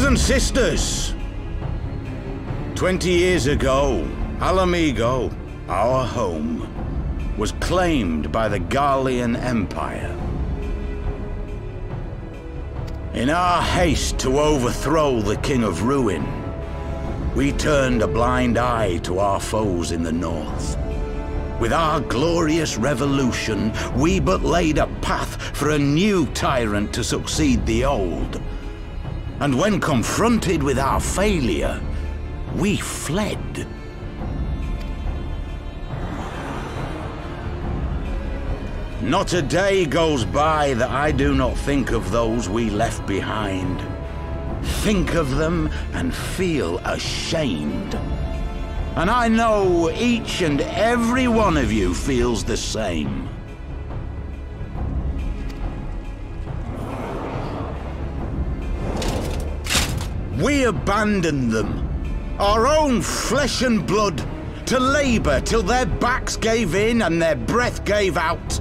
and sisters, 20 years ago, Alamigo, our home, was claimed by the Garlean Empire. In our haste to overthrow the King of Ruin, we turned a blind eye to our foes in the north. With our glorious revolution, we but laid a path for a new tyrant to succeed the old. And when confronted with our failure, we fled. Not a day goes by that I do not think of those we left behind. Think of them and feel ashamed. And I know each and every one of you feels the same. We abandoned them, our own flesh and blood, to labor till their backs gave in and their breath gave out,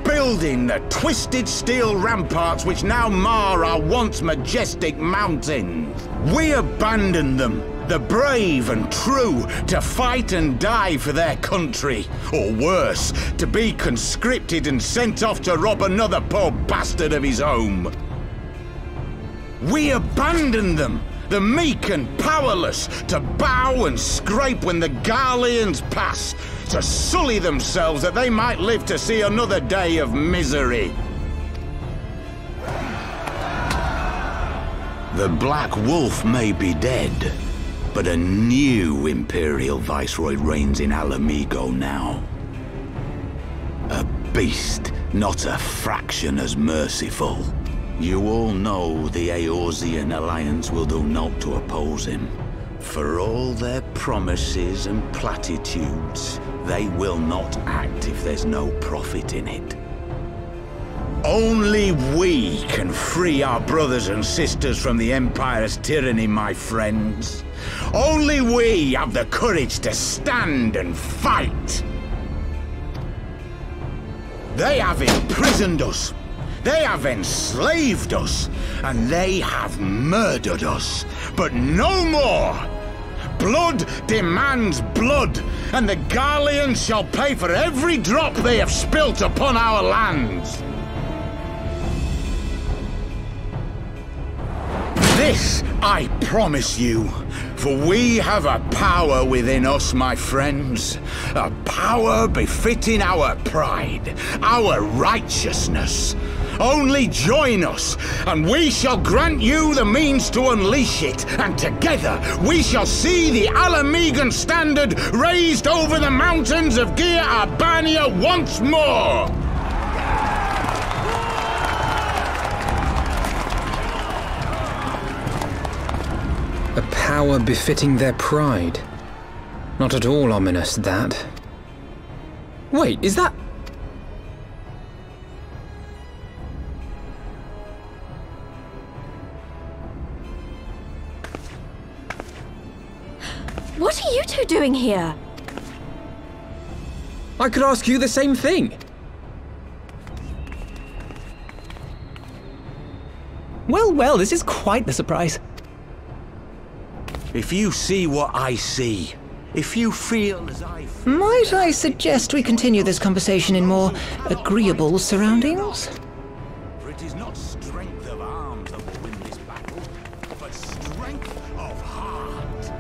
building the twisted steel ramparts which now mar our once majestic mountains. We abandoned them, the brave and true, to fight and die for their country, or worse, to be conscripted and sent off to rob another poor bastard of his home. We abandoned them, the meek and powerless, to bow and scrape when the Garleans pass, to sully themselves that they might live to see another day of misery. The Black Wolf may be dead, but a new Imperial Viceroy reigns in Alamigo now. A beast, not a fraction as merciful. You all know the Eorzean Alliance will do naught to oppose him. For all their promises and platitudes, they will not act if there's no profit in it. Only we can free our brothers and sisters from the Empire's tyranny, my friends. Only we have the courage to stand and fight. They have imprisoned us. They have enslaved us, and they have murdered us, but no more! Blood demands blood, and the Garleans shall pay for every drop they have spilt upon our lands. This I promise you, for we have a power within us, my friends, a power befitting our pride, our righteousness. Only join us, and we shall grant you the means to unleash it, and together we shall see the Alamigan standard raised over the mountains of Gia Arbania once more! A power befitting their pride. Not at all ominous, that. Wait, is that... What are you two doing here? I could ask you the same thing. Well, well, this is quite the surprise. If you see what I see, if you feel as I feel... Might I suggest we continue this conversation in more agreeable surroundings? For it is not strength of arms that will win this battle, but strength of heart.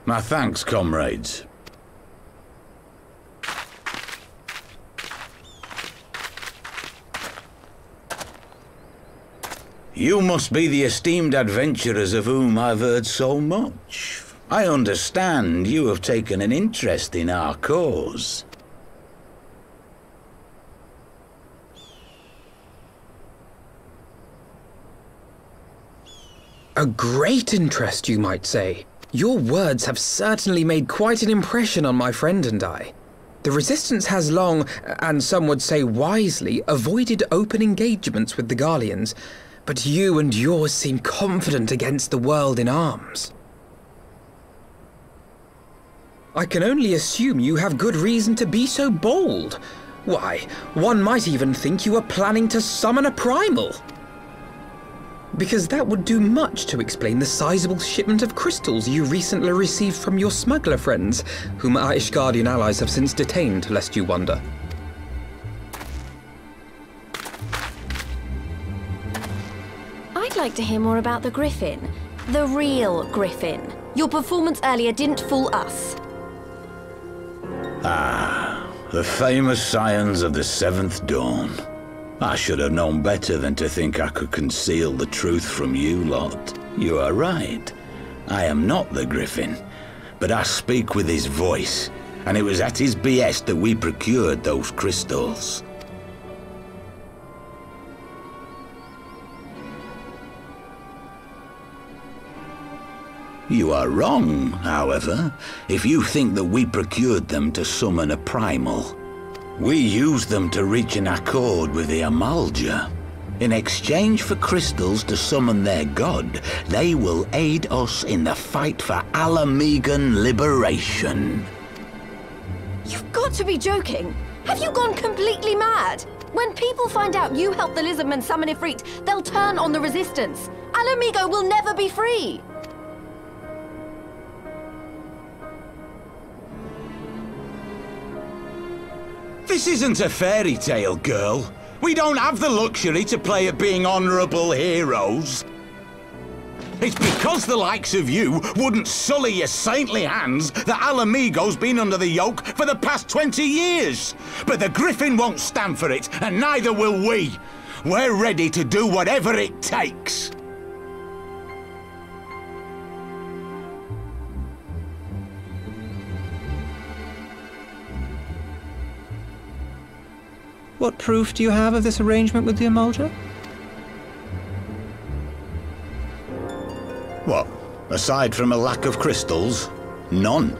My thanks, comrades. You must be the esteemed adventurers of whom I've heard so much. I understand you have taken an interest in our cause. A great interest, you might say. Your words have certainly made quite an impression on my friend and I. The Resistance has long, and some would say wisely, avoided open engagements with the Garleans, but you and yours seem confident against the world in arms. I can only assume you have good reason to be so bold. Why, one might even think you are planning to summon a primal. Because that would do much to explain the sizable shipment of crystals you recently received from your smuggler friends, whom our Ishgardian allies have since detained, lest you wonder. I'd like to hear more about the Griffin. The real Griffin. Your performance earlier didn't fool us. Ah, the famous scions of the Seventh Dawn. I should have known better than to think I could conceal the truth from you lot. You are right. I am not the Griffin, but I speak with his voice, and it was at his behest that we procured those crystals. You are wrong, however, if you think that we procured them to summon a primal. We used them to reach an accord with the Amalja. In exchange for crystals to summon their god, they will aid us in the fight for Alamegan liberation. You've got to be joking. Have you gone completely mad? When people find out you helped the Lizardmen summon Ifrit, they'll turn on the Resistance. Alamigo will never be free. This isn't a fairy tale, girl. We don't have the luxury to play at being honourable heroes. It's because the likes of you wouldn't sully your saintly hands that Alamigo's been under the yoke for the past 20 years. But the Griffin won't stand for it, and neither will we. We're ready to do whatever it takes. What proof do you have of this arrangement with the Amalja? What? Aside from a lack of crystals? None.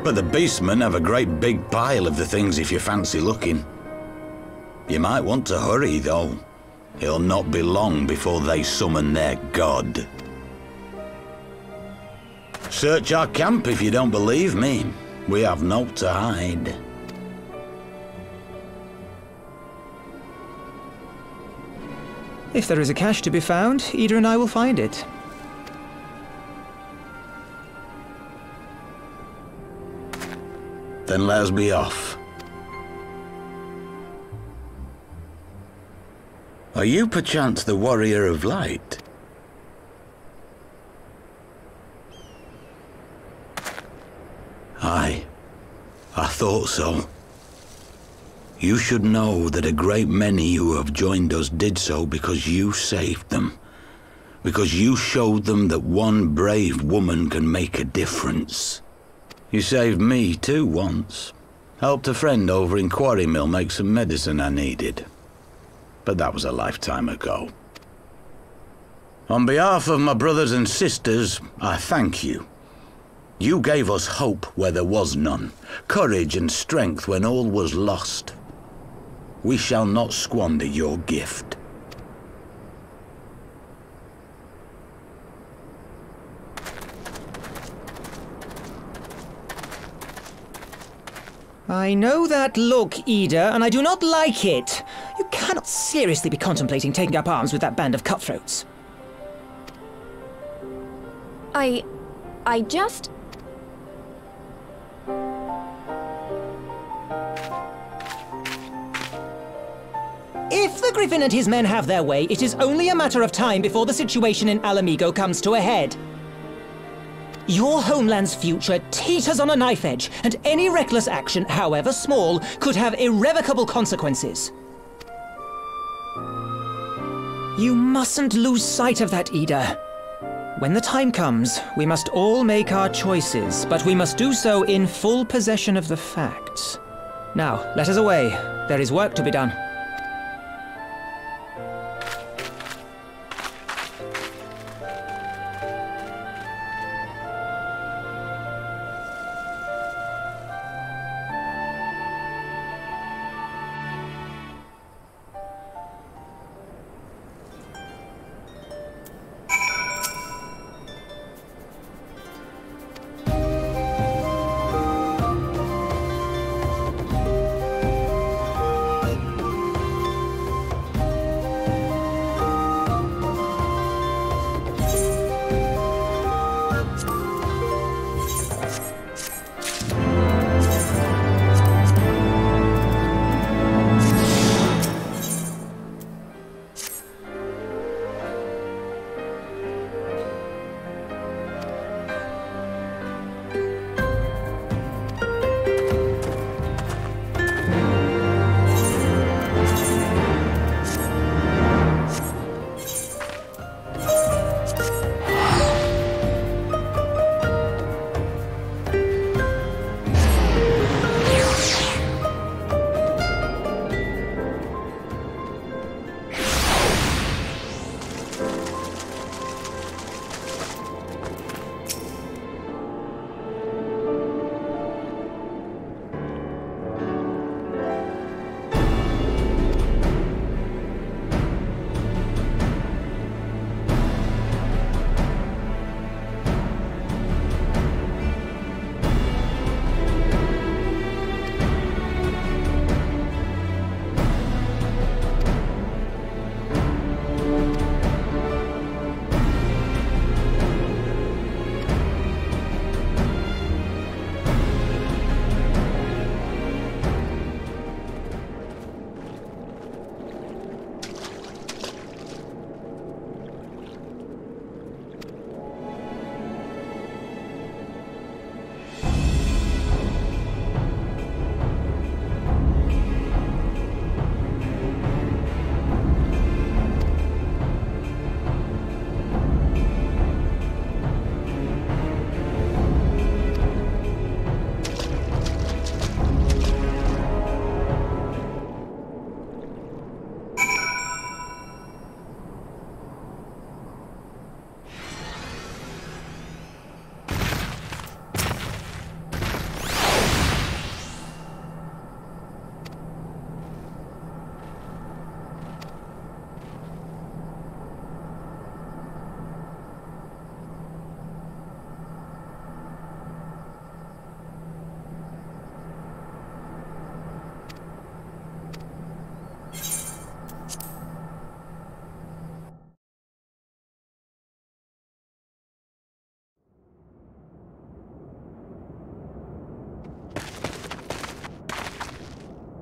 But the beastmen have a great big pile of the things if you fancy looking. You might want to hurry, though. It'll not be long before they summon their god. Search our camp if you don't believe me. We have naught to hide. If there is a cache to be found, Ida and I will find it. Then let us be off. Are you perchance the Warrior of Light? Aye, I thought so. You should know that a great many who have joined us did so because you saved them. Because you showed them that one brave woman can make a difference. You saved me too once. Helped a friend over in Quarry Mill make some medicine I needed. But that was a lifetime ago. On behalf of my brothers and sisters, I thank you. You gave us hope where there was none, courage and strength when all was lost. We shall not squander your gift. I know that look, Ida, and I do not like it. You cannot seriously be contemplating taking up arms with that band of cutthroats. I just... If the Griffin and his men have their way, it is only a matter of time before the situation in Alamigo comes to a head. Your homeland's future teeters on a knife edge, and any reckless action, however small, could have irrevocable consequences. You mustn't lose sight of that, Ida. When the time comes, we must all make our choices, but we must do so in full possession of the facts. Now, let us away. There is work to be done.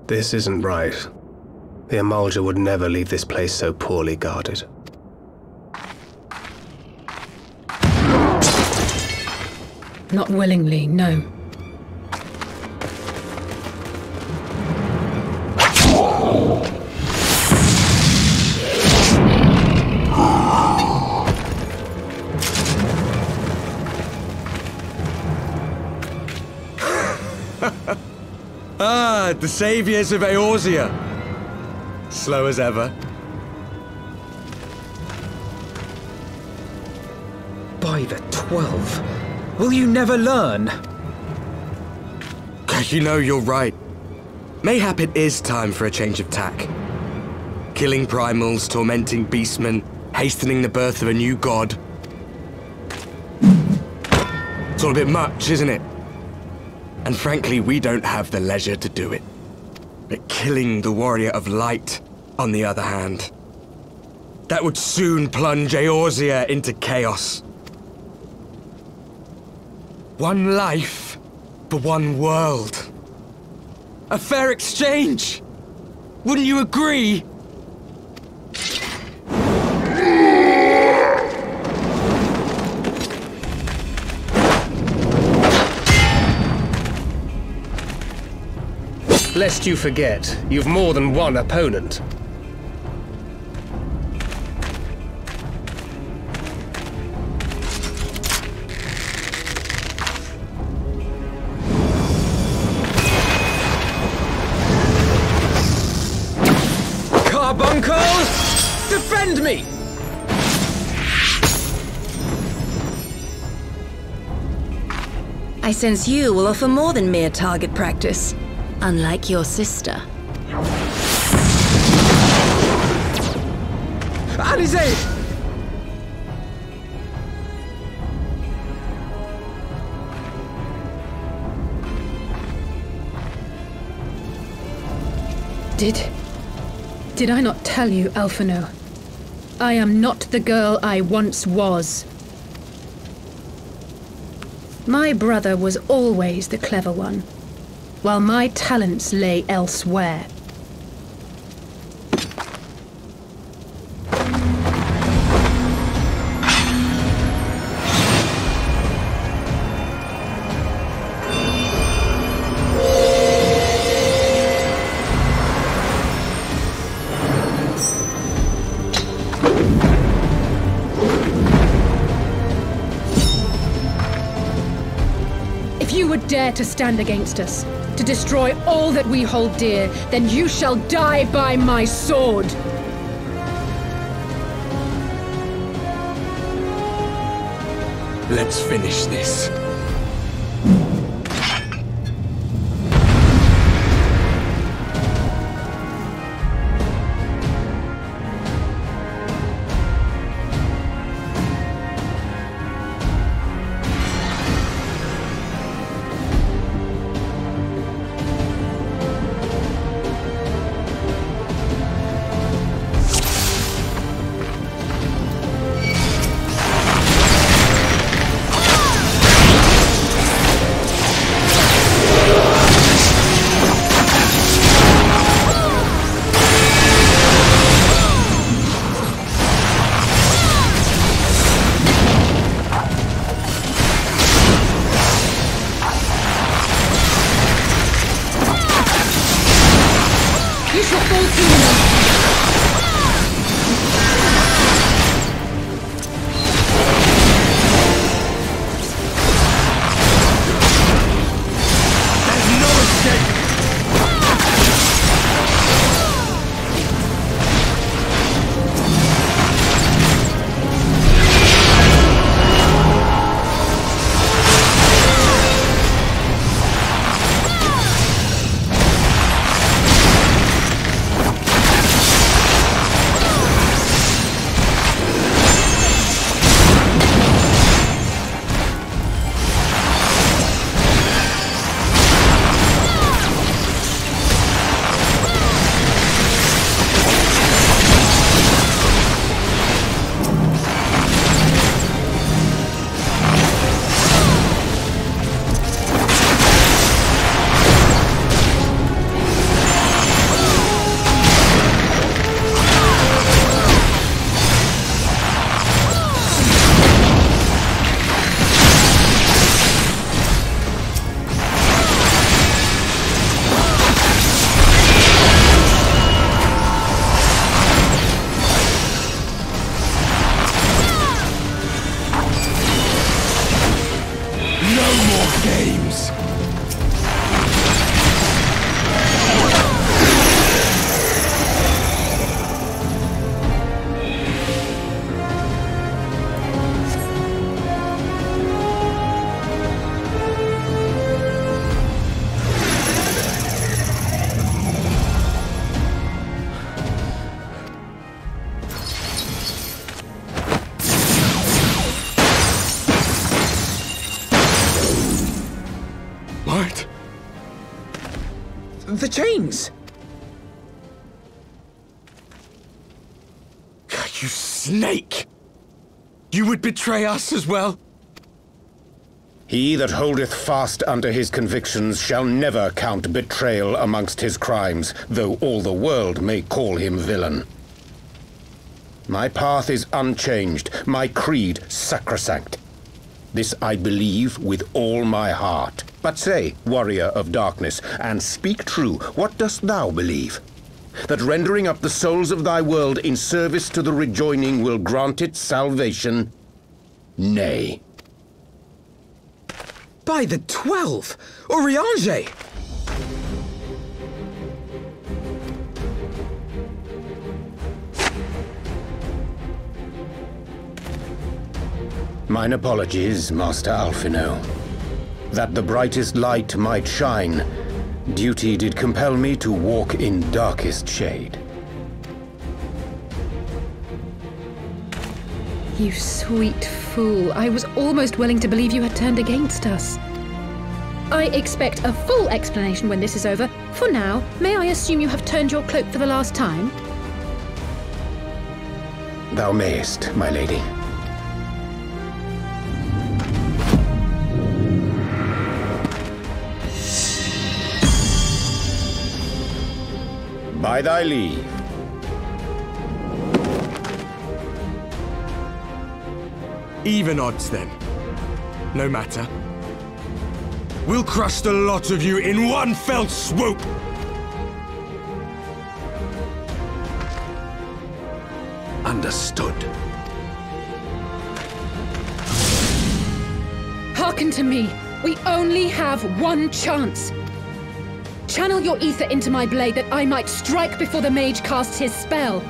This isn't right. The Amalja would never leave this place so poorly guarded. Not willingly, no. The saviors of Eorzea. Slow as ever. By the 12. Will you never learn? You know, you're right. Mayhap it is time for a change of tack. Killing primals, tormenting beastmen, hastening the birth of a new god. It's all a bit much, isn't it? And frankly, we don't have the leisure to do it. But killing the warrior of light, on the other hand, that would soon plunge Eorzea into chaos. One life for one world. A fair exchange! Wouldn't you agree? lest you forget, you've more than one opponent. Carbuncle! Defend me! I sense you will offer more than mere target practice, unlike your sister. Alizé! Did I not tell you, Alphino? I am not the girl I once was. My brother was always the clever one, while my talents lay elsewhere. Dare to stand against us, to destroy all that we hold dear, then you shall die by my sword! Let's finish this. The chains! You snake! You would betray us as well? He that holdeth fast unto his convictions shall never count betrayal amongst his crimes, though all the world may call him villain. My path is unchanged, my creed sacrosanct. This I believe with all my heart. But say, warrior of darkness, and speak true, what dost thou believe? That rendering up the souls of thy world in service to the rejoining will grant it salvation? Nay. By the 12! Oriange! Mine apologies, Master Alphino. That the brightest light might shine, duty did compel me to walk in darkest shade. You sweet fool. I was almost willing to believe you had turned against us. I expect a full explanation when this is over. For now, may I assume you have turned your cloak for the last time? Thou mayest, my lady. By thy leave. Even odds, then. No matter. We'll crush the lot of you in one fell swoop! Understood. Hearken to me. We only have one chance. Channel your ether into my blade that I might strike before the mage casts his spell.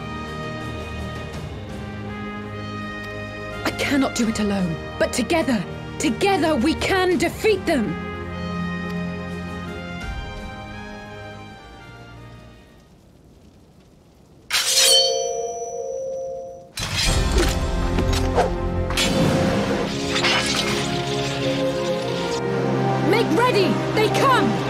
I cannot do it alone, but together we can defeat them! Make ready! They come!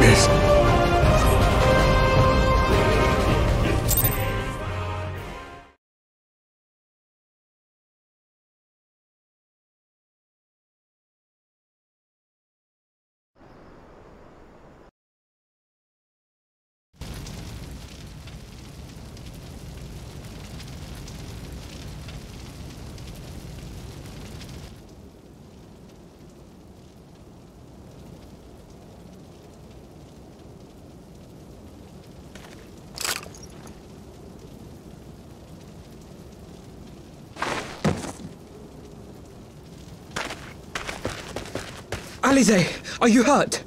this. Alize, are you hurt?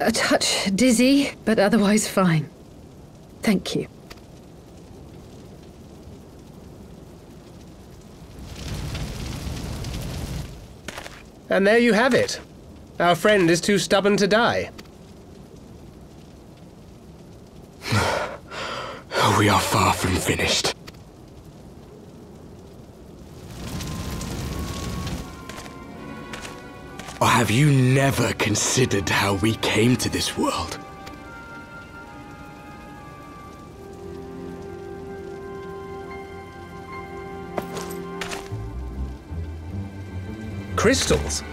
A touch dizzy, but otherwise fine. Thank you. And there you have it. Our friend is too stubborn to die. We are far from finished. Or have you never considered how we came to this world? Crystals?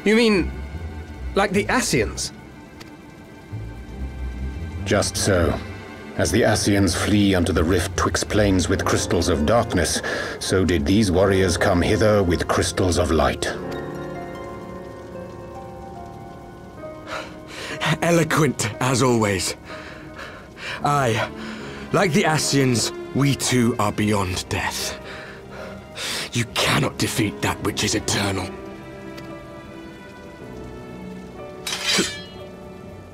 You mean, like the Ascians? Just so. As the Ascians flee unto the rift twixt planes with crystals of darkness, so did these warriors come hither with crystals of light. Eloquent, as always. Aye, like the Ascians, we too are beyond death. You cannot defeat that which is eternal.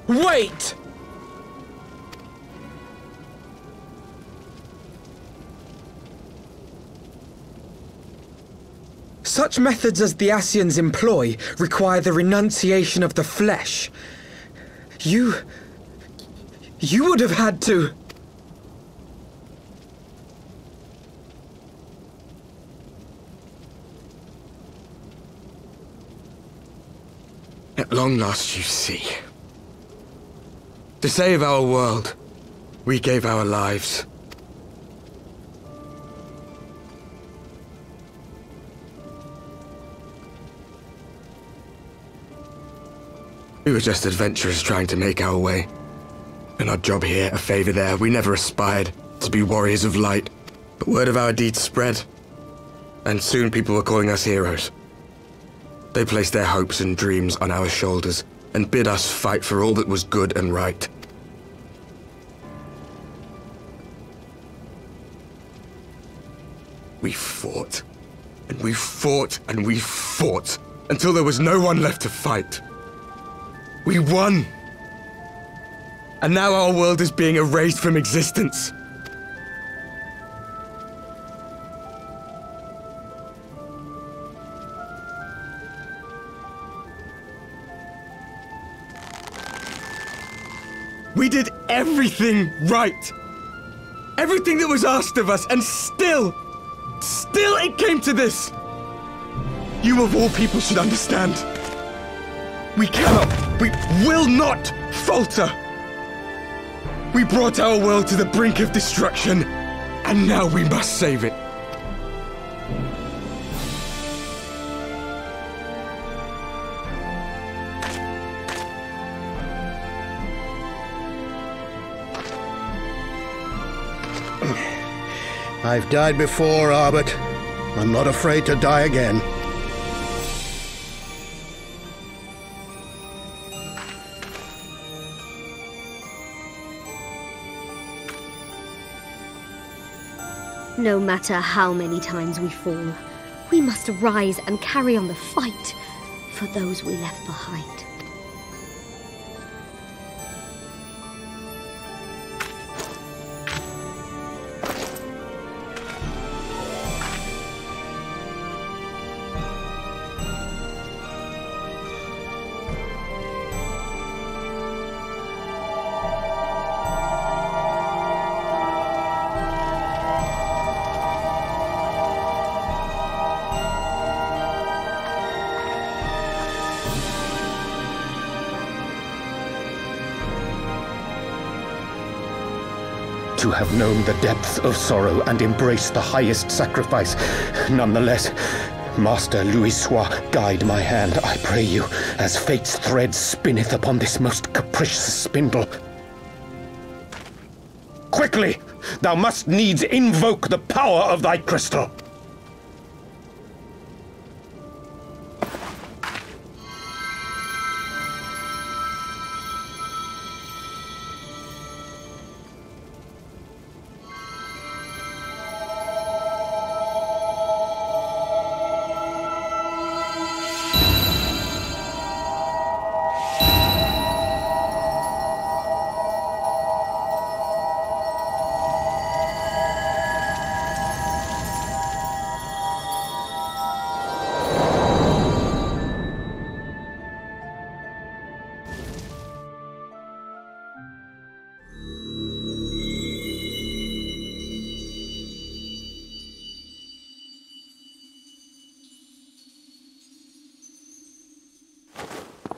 Wait! Such methods as the Ascians employ require the renunciation of the flesh. You would have had to... At long last you see. To save our world, we gave our lives. We were just adventurers trying to make our way. An odd job here, a favor there. We never aspired to be warriors of light. But word of our deeds spread. And soon people were calling us heroes. They placed their hopes and dreams on our shoulders and bid us fight for all that was good and right. We fought, and we fought, and we fought, until there was no one left to fight. We won! And now our world is being erased from existence. We did everything right. Everything that was asked of us, and still it came to this. You of all people should understand. We cannot, we will not falter. We brought our world to the brink of destruction, and now we must save it. I've died before, Arbet. I'm not afraid to die again. No matter how many times we fall, we must rise and carry on the fight for those we left behind. to have known the depths of sorrow and embraced the highest sacrifice. Nonetheless, Master Louis Sois, guide my hand, I pray you, as fate's thread spinneth upon this most capricious spindle. Quickly! Thou must needs invoke the power of thy crystal!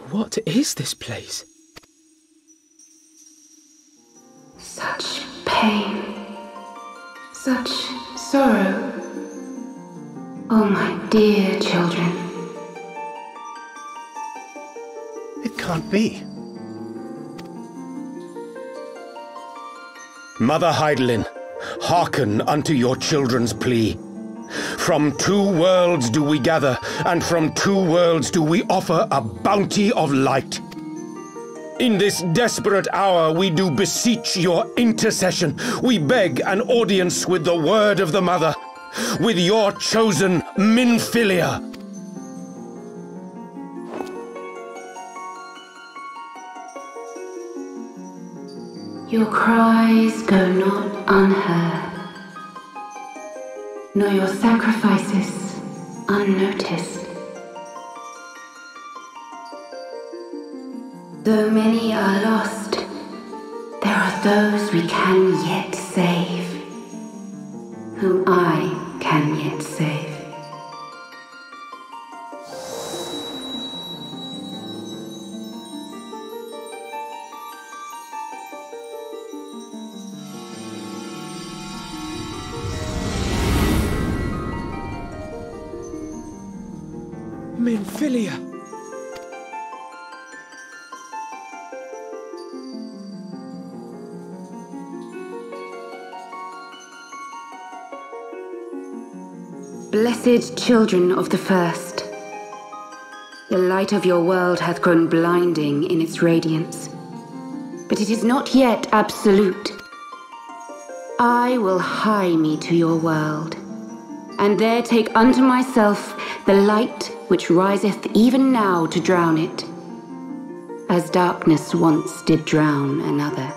What is this place? Such pain. Such sorrow. Oh, my dear children. It can't be. Mother Heidelin, hearken unto your children's plea. From two worlds do we gather, and from two worlds do we offer a bounty of light. In this desperate hour we do beseech your intercession. We beg an audience with the word of the Mother, with your chosen Minfilia. Your cries go not unheard, nor your sacrifices unnoticed. Though many are lost, there are those we can yet save, whom I can yet save. Minfilia! Blessed children of the First, the light of your world hath grown blinding in its radiance, but it is not yet absolute. I will hie me to your world, and there take unto myself the light which riseth even now to drown it, as darkness once did drown another.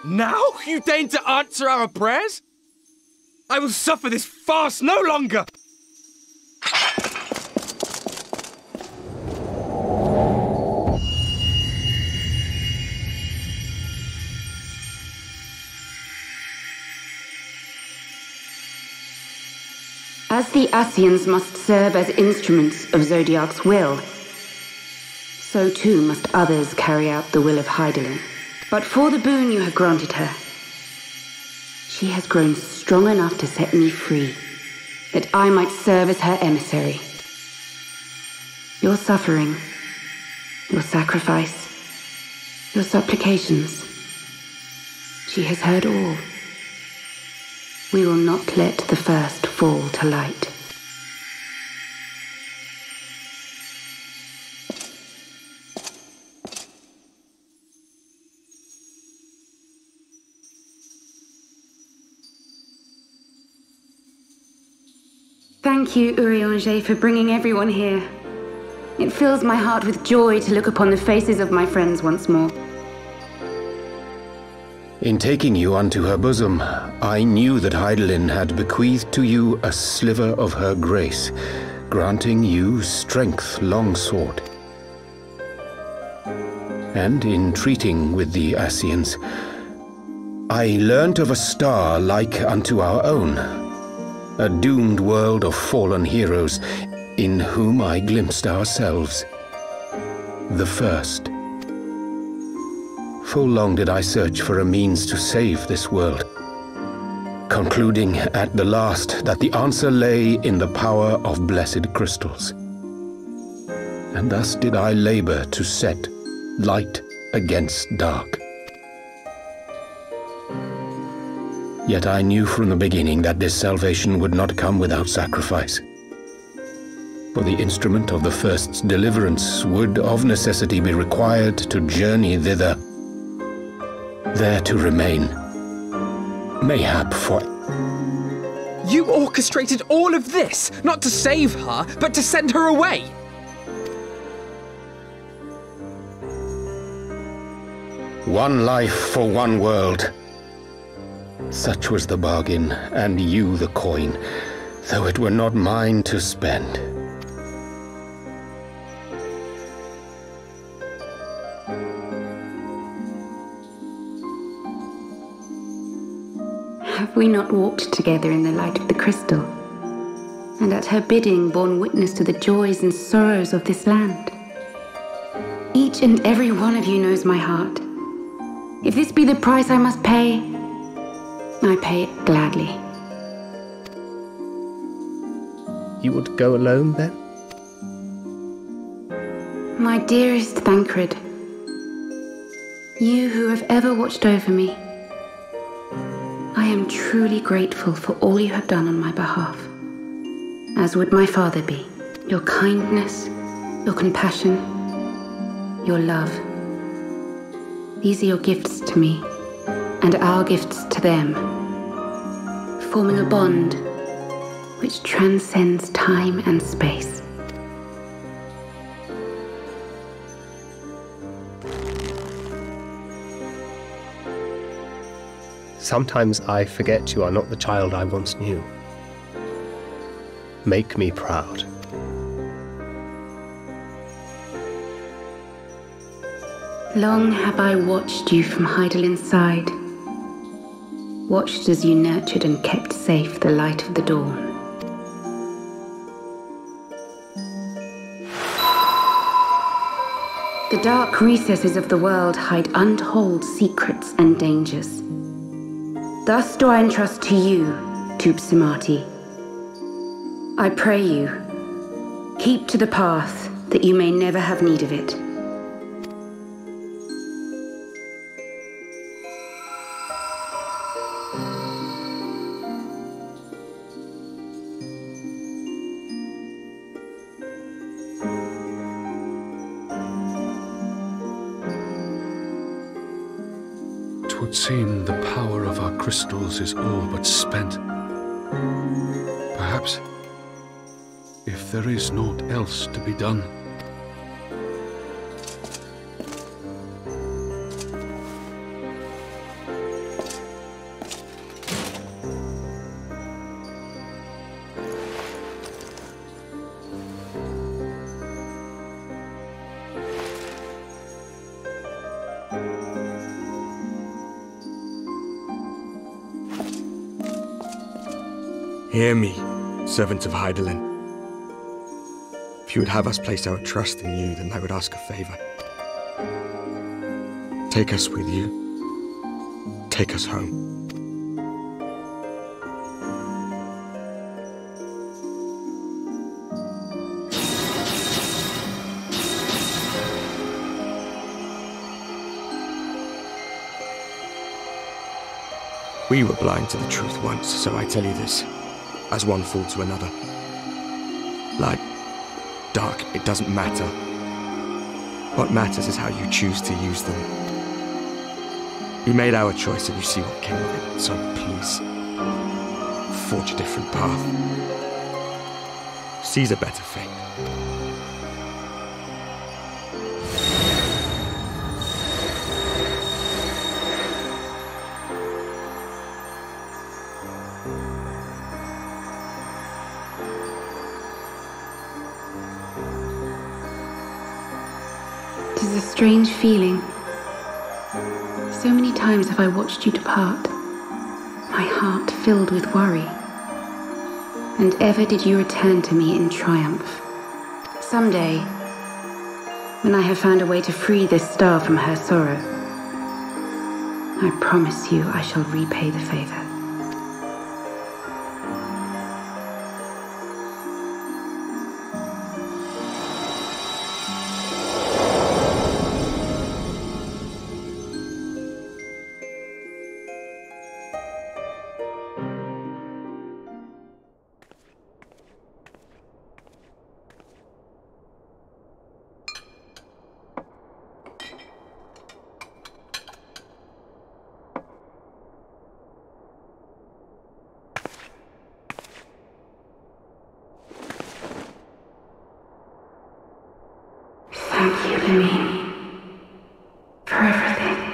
Now you deign to answer our prayers? I will suffer this farce no longer! As the Ascians must serve as instruments of Zodiark's will, so too must others carry out the will of Heidelin. But for the boon you have granted her, she has grown strong enough to set me free, that I might serve as her emissary. Your suffering, your sacrifice, your supplications, she has heard all. We will not let the first fall to light. Thank you, Urianger, for bringing everyone here. It fills my heart with joy to look upon the faces of my friends once more. In taking you unto her bosom, I knew that Heidelin had bequeathed to you a sliver of her grace, granting you strength long sought. And in treating with the Ascians, I learnt of a star like unto our own, a doomed world of fallen heroes, in whom I glimpsed ourselves. The first, Full long did I search for a means to save this world, concluding at the last that the answer lay in the power of blessed crystals. And thus did I labor to set light against dark. Yet I knew from the beginning that this salvation would not come without sacrifice. For the instrument of the first's deliverance would of necessity be required to journey thither, there to remain, mayhap for... You orchestrated all of this, not to save her, but to send her away! One life for one world. Such was the bargain, and you the coin, though it were not mine to spend. Have we not walked together in the light of the crystal, and at her bidding borne witness to the joys and sorrows of this land? Each and every one of you knows my heart. If this be the price I must pay, I pay it gladly. You would go alone, then? My dearest Thancred, you who have ever watched over me, I am truly grateful for all you have done on my behalf, as would my father be. Your kindness, your compassion, your love. These are your gifts to me, and our gifts to them, forming a bond which transcends time and space. Sometimes I forget you are not the child I once knew. Make me proud. Long have I watched you from Hydaelyn's side, watched as you nurtured and kept safe the light of the dawn. The dark recesses of the world hide untold secrets and dangers. Thus do I entrust to you, Tupsimati. I pray you, keep to the path that you may never have need of it. It would seem the power of our crystals is all but spent. Perhaps, if there is naught else to be done. Hear me, servants of Hydaelyn. If you would have us place our trust in you, then I would ask a favor. Take us with you. Take us home. We were blind to the truth once, so I tell you this, as one fool to another. Light, dark, it doesn't matter. What matters is how you choose to use them. We made our choice and you see what came of it, so please, forge a different path. Seize a better fate. It is a strange feeling. So many times have I watched you depart, my heart filled with worry. And ever did you return to me in triumph. Someday, when I have found a way to free this star from her sorrow, I promise you I shall repay the favor. Thank you, Lemmy, for everything.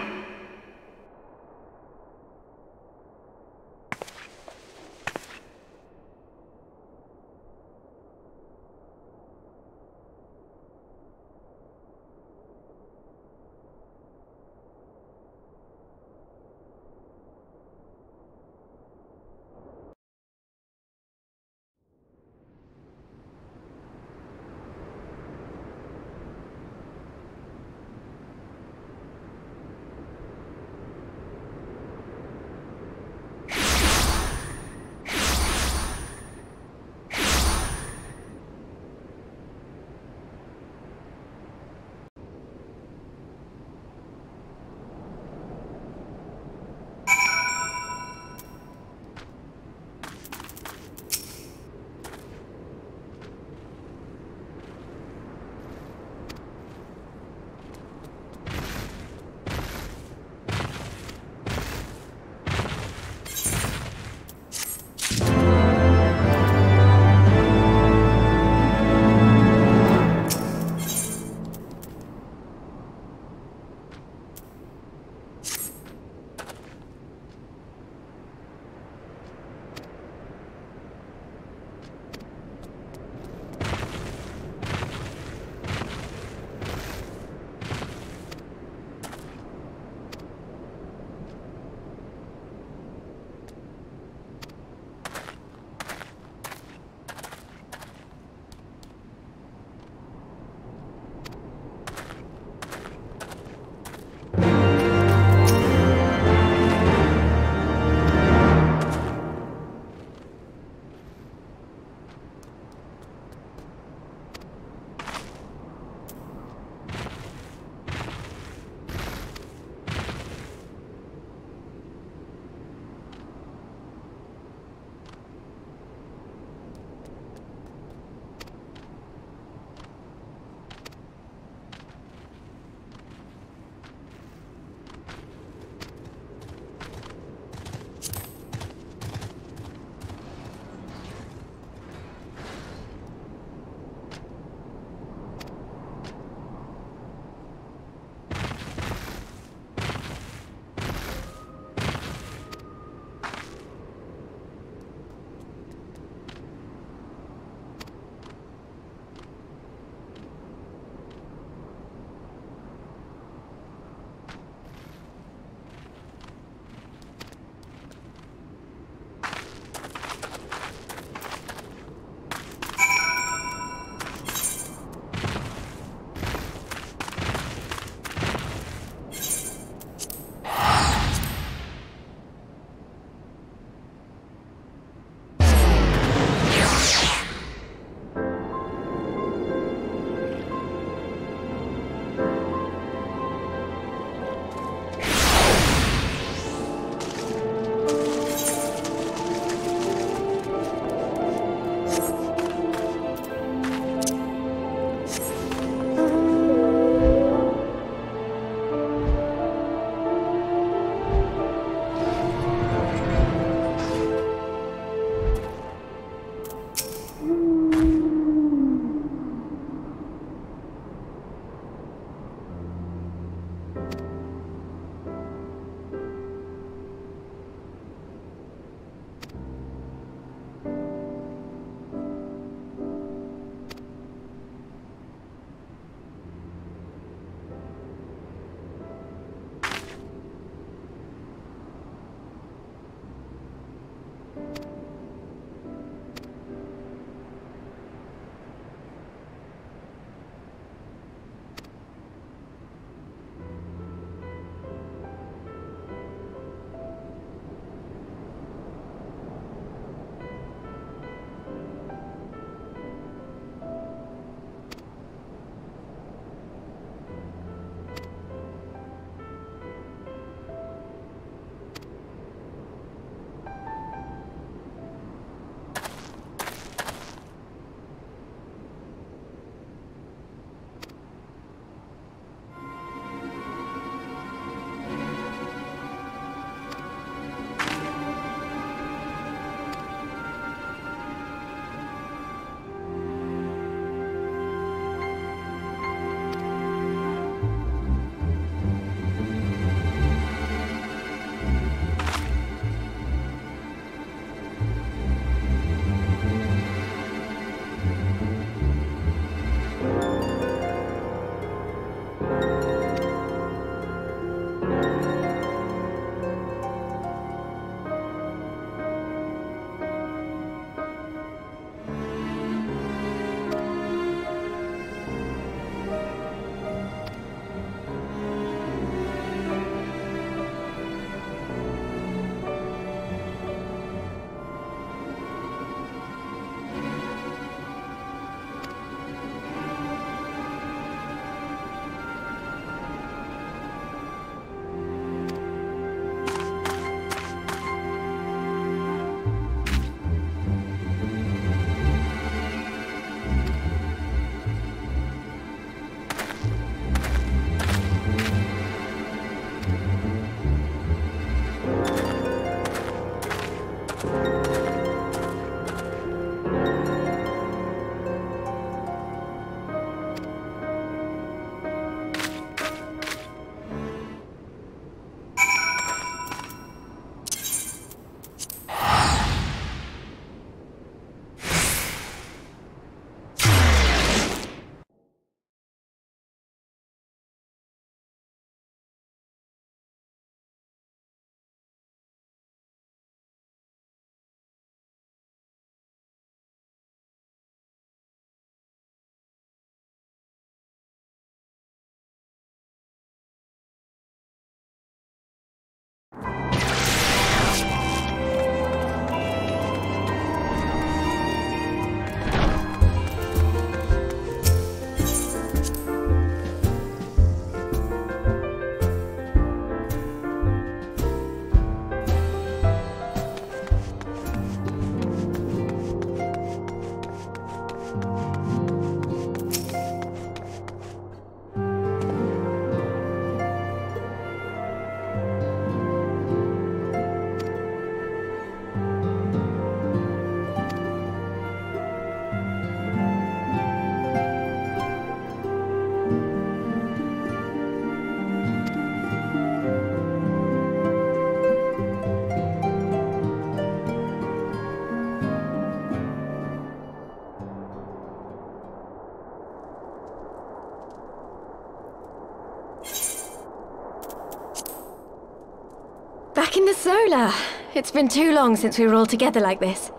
Back in the Solar. It's been too long since we were all together like this.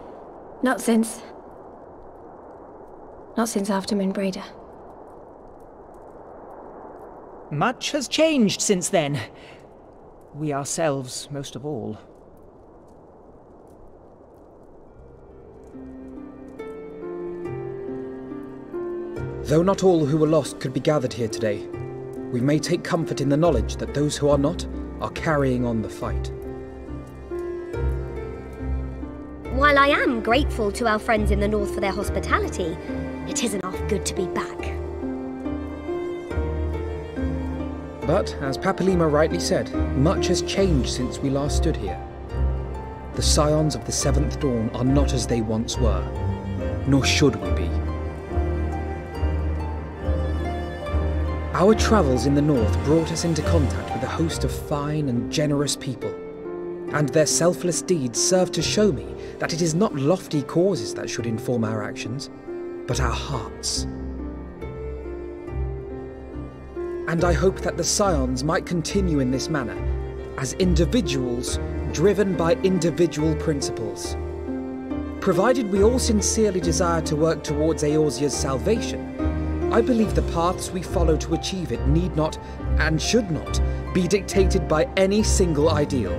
Not since after Moonbreeder. Much has changed since then. We ourselves, most of all. Though not all who were lost could be gathered here today, we may take comfort in the knowledge that those who are not are carrying on the fight. While I am grateful to our friends in the north for their hospitality, it isn't half good to be back. But, as Papalima rightly said, much has changed since we last stood here. The Scions of the Seventh Dawn are not as they once were, nor should we be. Our travels in the north brought us into contact with a host of fine and generous people, and their selfless deeds serve to show me that it is not lofty causes that should inform our actions, but our hearts. And I hope that the Scions might continue in this manner, as individuals driven by individual principles. Provided we all sincerely desire to work towards Eorzea's salvation, I believe the paths we follow to achieve it need not, and should not, be dictated by any single ideal.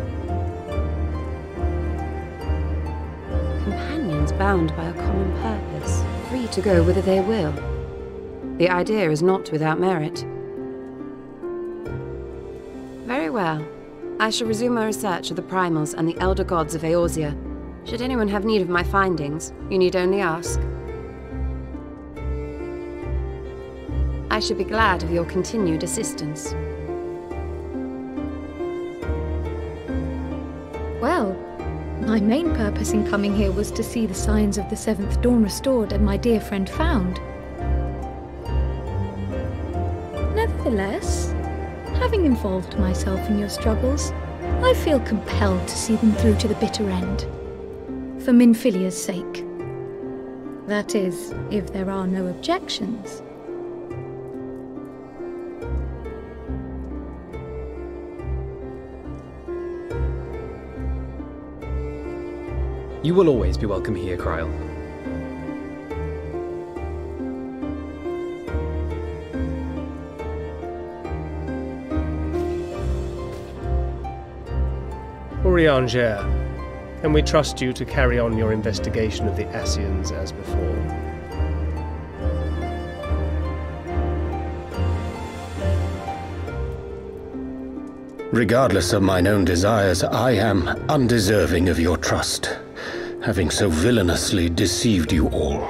Companions bound by a common purpose, free to go whither they will. The idea is not without merit. Very well. I shall resume my research of the primals and the elder gods of Eorzea. Should anyone have need of my findings, you need only ask. I should be glad of your continued assistance. Well, my main purpose in coming here was to see the signs of the Seventh Dawn restored and my dear friend found. Nevertheless, having involved myself in your struggles, I feel compelled to see them through to the bitter end. For Minfilia's sake. That is, if there are no objections. You will always be welcome here, Kryl. Urianger, can we trust you to carry on your investigation of the Ascians as before? Regardless of mine own desires, I am undeserving of your trust, having so villainously deceived you all.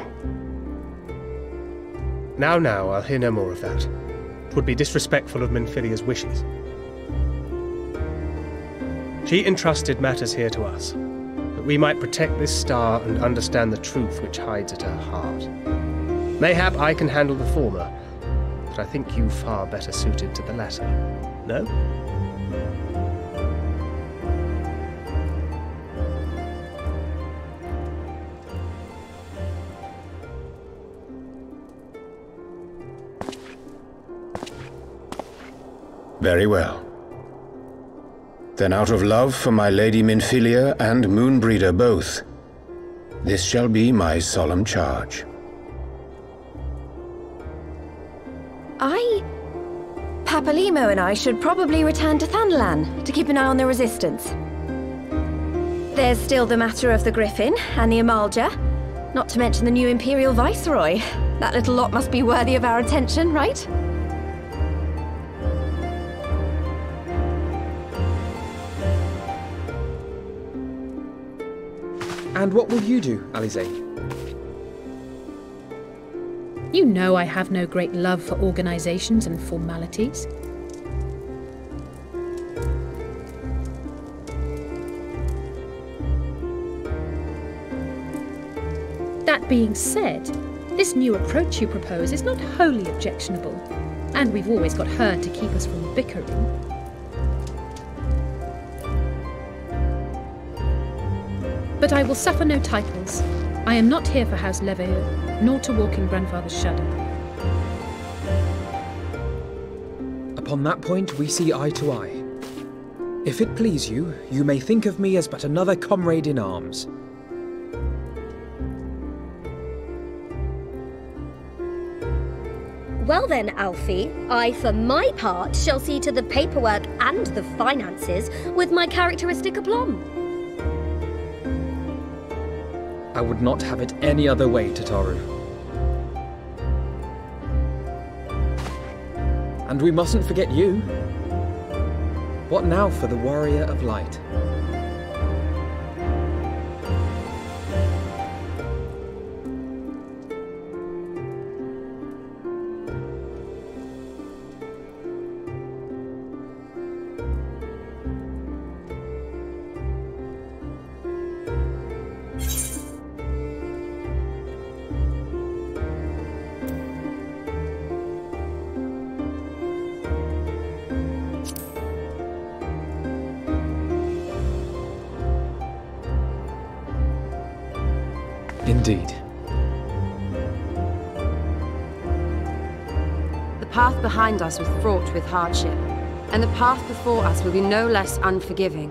Now, I'll hear no more of that. It would be disrespectful of Minfilia's wishes. She entrusted matters here to us, that we might protect this star and understand the truth which hides at her heart. Mayhap I can handle the former, but I think you far better suited to the latter. No? Very well. Then out of love for my Lady Minfilia and Moonbreeder both, this shall be my solemn charge. Papalimo and I should probably return to Thanalan to keep an eye on the Resistance. There's still the matter of the Griffin and the Amalja, not to mention the new Imperial Viceroy. That little lot must be worthy of our attention, right? And what will you do, Alize? You know I have no great love for organisations and formalities. That being said, this new approach you propose is not wholly objectionable, and we've always got her to keep us from bickering. But I will suffer no titles. I am not here for House Leveilleur, nor to walk in Grandfather's shadow. Upon that point, we see eye to eye. If it please you, you may think of me as but another comrade in arms. Well then, Alfie, I, for my part, shall see to the paperwork and the finances with my characteristic aplomb. I would not have it any other way, Tataru. And we mustn't forget you. What now for the Warrior of Light? Indeed. The path behind us was fraught with hardship, and the path before us will be no less unforgiving.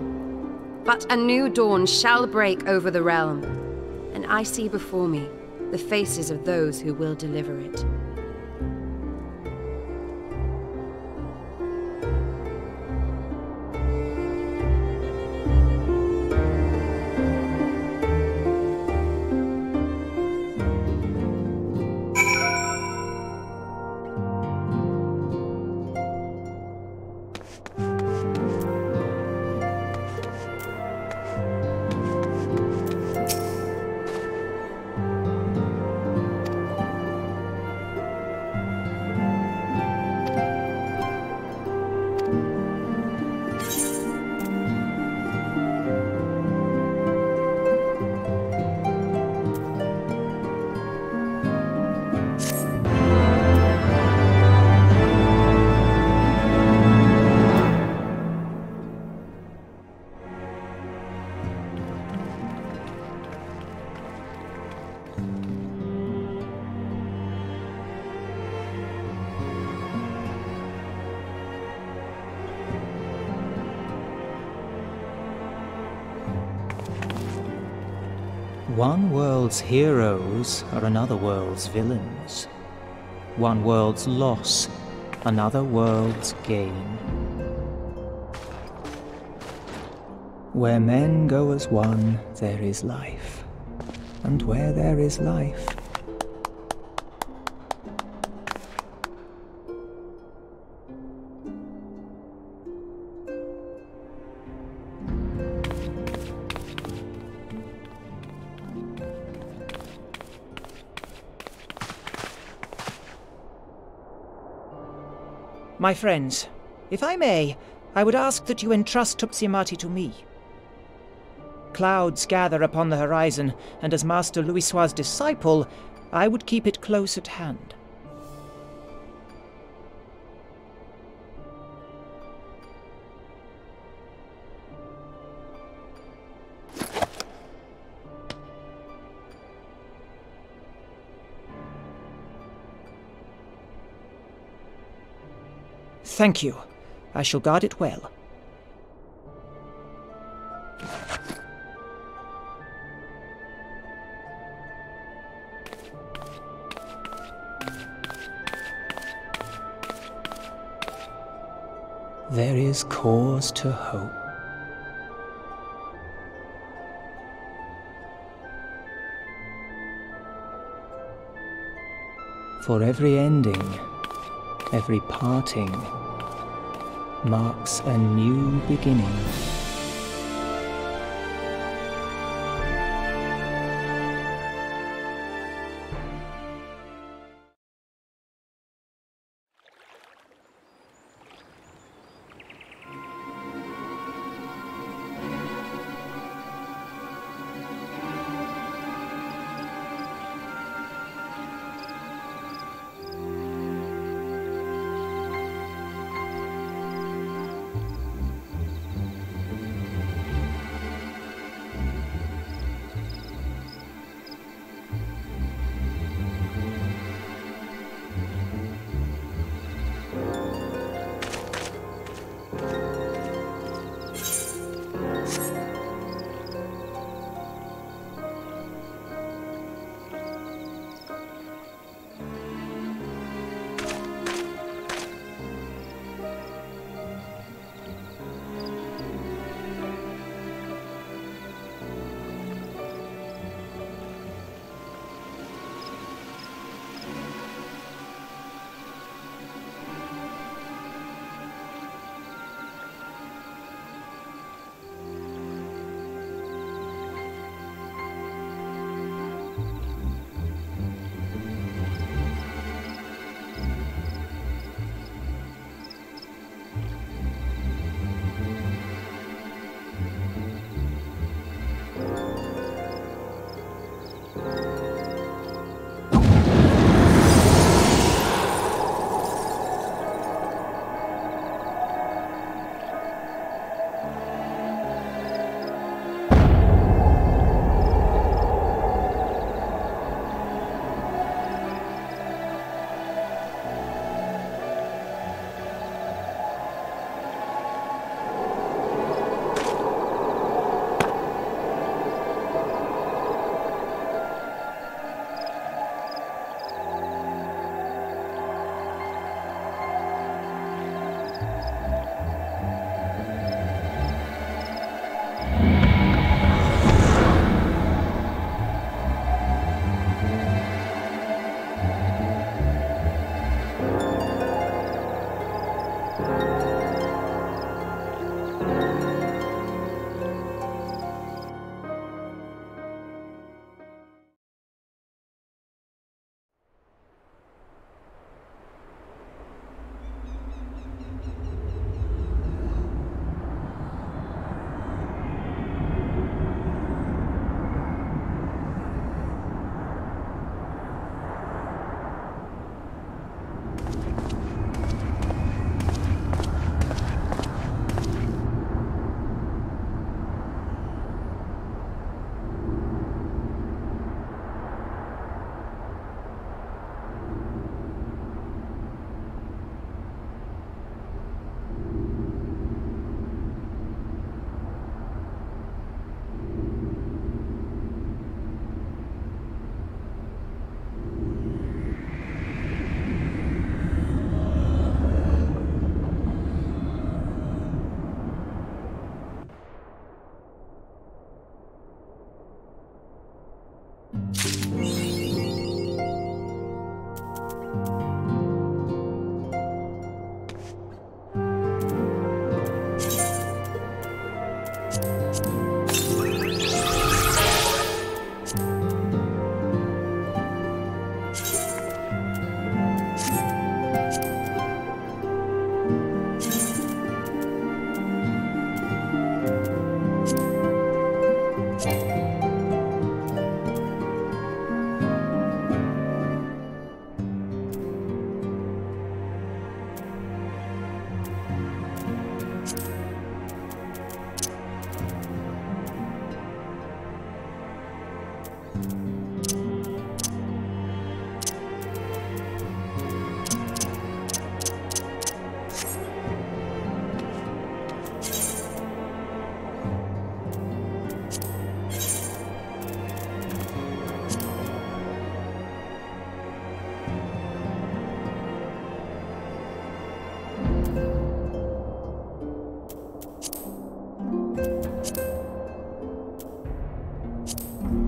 But a new dawn shall break over the realm, and I see before me the faces of those who will deliver it. One world's heroes are another world's villains. One world's loss, another world's gain. Where men go as one, there is life. And where there is life, my friends, if I may, I would ask that you entrust Tupsimati to me. Clouds gather upon the horizon, and as Master Louisoix's disciple, I would keep it close at hand. Thank you. I shall guard it well. There is cause to hope. For every ending, every parting, marks a new beginning.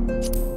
you.